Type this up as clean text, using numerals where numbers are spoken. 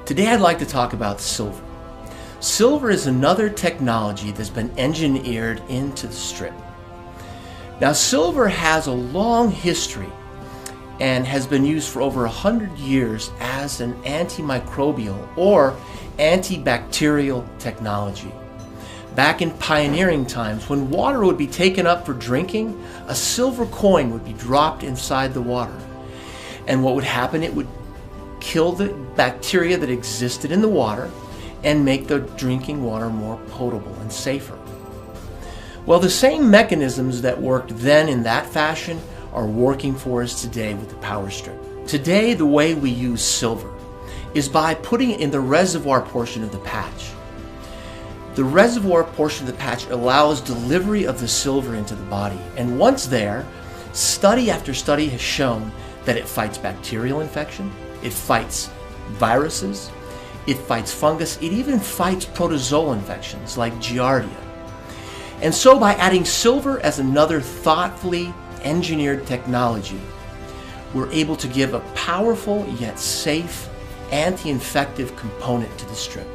Today I'd like to talk about silver. Silver is another technology that's been engineered into the strip. Now, silver has a long history and has been used for over 100 years as an antimicrobial or antibacterial technology. Back in pioneering times, when water would be taken up for drinking, a silver coin would be dropped inside the water. And what would happen? It would kill the bacteria that existed in the water and make the drinking water more potable and safer. Well, the same mechanisms that worked then in that fashion are working for us today with the power strip. Today, the way we use silver is by putting it in the reservoir portion of the patch. The reservoir portion of the patch allows delivery of the silver into the body, and once there, study after study has shown that it fights bacterial infection, it fights viruses, it fights fungus, it even fights protozoal infections like Giardia. And so by adding silver as another thoughtfully engineered technology, we're able to give a powerful yet safe anti-infective component to the strip.